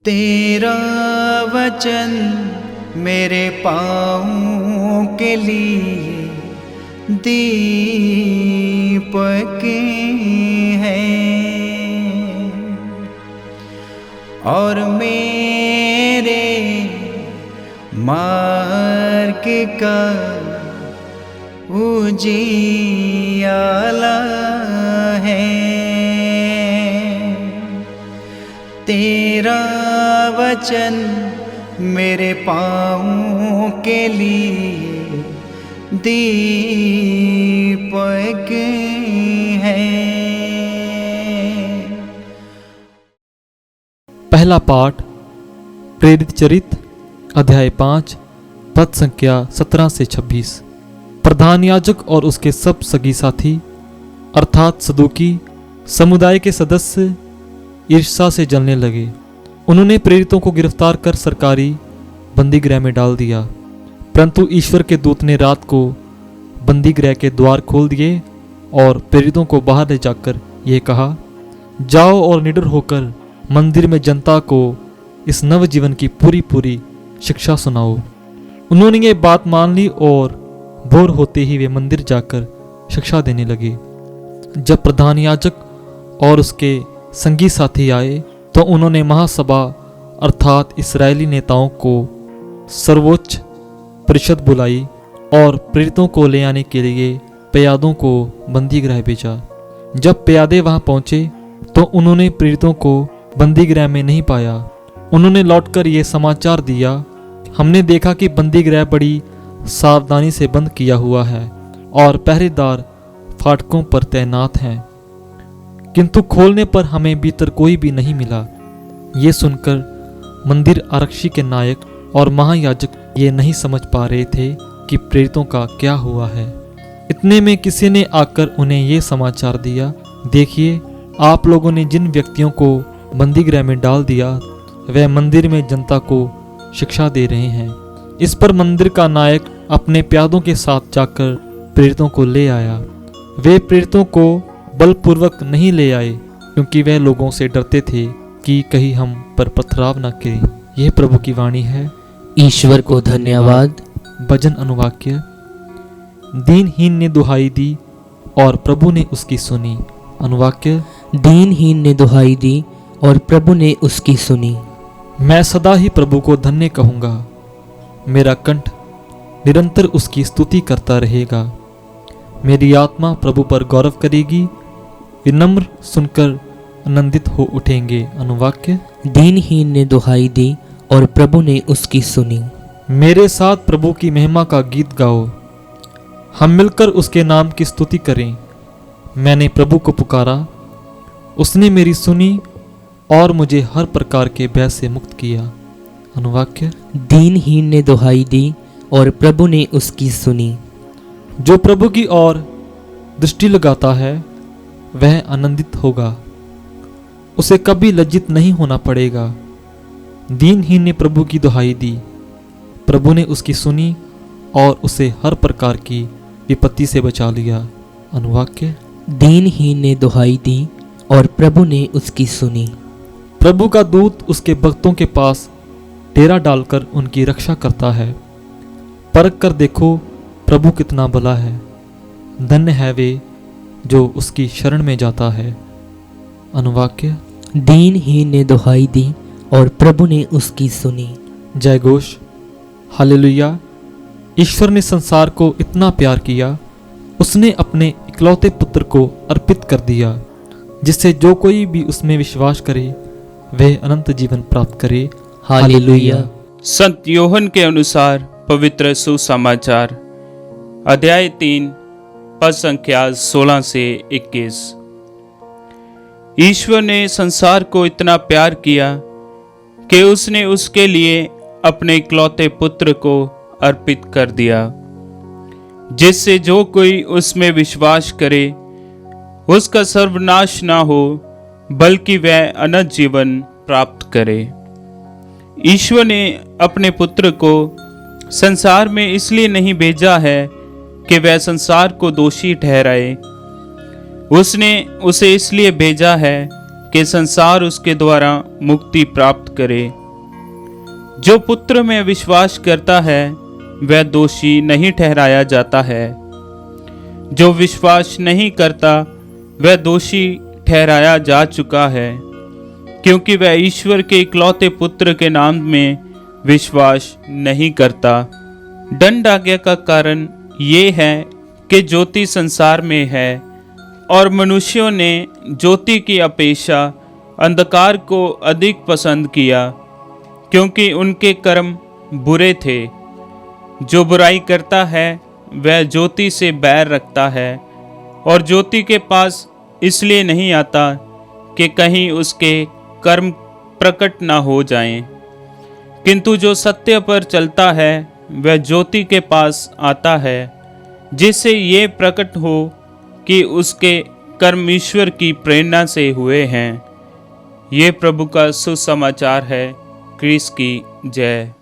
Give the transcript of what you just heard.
तेरा वचन मेरे पाँवों के लिए दीपक है और मेरे मार्ग का उजियाला है। तेरा वचन मेरे पाँवों के लिए दीपक है। पहला पाठ प्रेरित चरित्र अध्याय 5 पद संख्या 17 से 26। प्रधान याजक और उसके सब सगी साथी अर्थात सदूकी समुदाय के सदस्य ईर्ष्या से जलने लगे। उन्होंने प्रेरितों को गिरफ्तार कर सरकारी बंदीगृह में डाल दिया, परंतु ईश्वर के दूत ने रात को बंदीगृह के द्वार खोल दिए और प्रेरितों को बाहर ले जाकर ये कहा, जाओ और निडर होकर मंदिर में जनता को इस नवजीवन की पूरी शिक्षा सुनाओ। उन्होंने ये बात मान ली और भोर होते ही वे मंदिर जाकर शिक्षा देने लगे। जब प्रधान याजक और उसके संगी साथी आए तो उन्होंने महासभा अर्थात इस्राएली नेताओं को सर्वोच्च परिषद बुलाई और प्रेरितों को ले आने के लिए प्यादों को बंदीगृह भेजा। जब प्यादे वहां पहुंचे तो उन्होंने प्रेरितों को बंदीगृह में नहीं पाया। उन्होंने लौटकर ये समाचार दिया, हमने देखा कि बंदीगृह बड़ी सावधानी से बंद किया हुआ है और पहरेदार फाटकों पर तैनात हैं, किंतु खोलने पर हमें भीतर कोई भी नहीं मिला। ये सुनकर मंदिर आरक्षी के नायक और महायाजक ये नहीं समझ पा रहे थे कि प्रेरितों का क्या हुआ है। इतने में किसी ने आकर उन्हें ये समाचार दिया, देखिए आप लोगों ने जिन व्यक्तियों को बंदीगृह में डाल दिया वह मंदिर में जनता को शिक्षा दे रहे हैं। इस पर मंदिर का नायक अपने प्यादों के साथ जाकर प्रेरितों को ले आया। वे प्रेरितों को बलपूर्वक नहीं ले आए क्योंकि वह लोगों से डरते थे कि कहीं हम पर पथराव न करें। यह प्रभु की वाणी है। ईश्वर को धन्यवाद। भजन अनुवाक्य। दीनहीन ने दुहाई दी और प्रभु ने उसकी सुनी। अनुवाक्य। दीनहीन ने दुहाई दी और प्रभु ने उसकी सुनी। मैं सदा ही प्रभु को धन्य कहूँगा, मेरा कंठ निरंतर उसकी स्तुति करता रहेगा। मेरी आत्मा प्रभु पर गौरव करेगी, विनम्र सुनकर आनंदित हो उठेंगे। अनुवाक्य। दीनहीन ने दुहाई दी और प्रभु ने उसकी सुनी। मेरे साथ प्रभु की महिमा का गीत गाओ, हम मिलकर उसके नाम की स्तुति करें। मैंने प्रभु को पुकारा, उसने मेरी सुनी और मुझे हर प्रकार के भय से मुक्त किया। अनुवाक्य। दीनहीन ने दुहाई दी और प्रभु ने उसकी सुनी। जो प्रभु की ओर दृष्टि लगाता है वह आनंदित होगा, उसे कभी लज्जित नहीं होना पड़ेगा। दीनहीन ने प्रभु की दुहाई दी, प्रभु ने उसकी सुनी और उसे हर प्रकार की विपत्ति से बचा लिया। अनुवाक्य। दीनहीन ने दुहाई दी और प्रभु ने उसकी सुनी। प्रभु का दूत उसके भक्तों के पास डेरा डालकर उनकी रक्षा करता है। परख कर देखो प्रभु कितना भला है, धन्य है वे जो उसकी शरण में जाता है। अनुवाक्य। दीनहीन ने दुहाई दी और प्रभु ने उसकी सुनी। जय घोष। हालेलुया। ईश्वर ने संसार को इतना प्यार किया, उसने अपने इकलौते पुत्र को अर्पित कर दिया, जिससे जो कोई भी उसमें विश्वास करे वह अनंत जीवन प्राप्त करे। हालेलुया। संत योहन के अनुसार पवित्र सुसमाचार अध्याय 3 पद संख्या 16 से 21। ईश्वर ने संसार को इतना प्यार किया कि उसने उसके लिए अपने इकलौते पुत्र को अर्पित कर दिया, जिससे जो कोई उसमें विश्वास करे उसका सर्वनाश ना हो बल्कि वह अनंत जीवन प्राप्त करे। ईश्वर ने अपने पुत्र को संसार में इसलिए नहीं भेजा है कि वह संसार को दोषी ठहराए, उसने उसे इसलिए भेजा है कि संसार उसके द्वारा मुक्ति प्राप्त करे। जो पुत्र में विश्वास करता है वह दोषी नहीं ठहराया जाता है, जो विश्वास नहीं करता वह दोषी ठहराया जा चुका है, क्योंकि वह ईश्वर के इकलौते पुत्र के नाम में विश्वास नहीं करता। दंड आज्ञा का कारण ये है कि ज्योति संसार में है और मनुष्यों ने ज्योति की अपेक्षा अंधकार को अधिक पसंद किया, क्योंकि उनके कर्म बुरे थे। जो बुराई करता है वह ज्योति से बैर रखता है और ज्योति के पास इसलिए नहीं आता कि कहीं उसके कर्म प्रकट ना हो जाएं। किंतु जो सत्य पर चलता है वह ज्योति के पास आता है, जिससे ये प्रकट हो कि उसके कर्म ईश्वर की प्रेरणा से हुए हैं। ये प्रभु का सुसमाचार है। क्रिस्त की जय।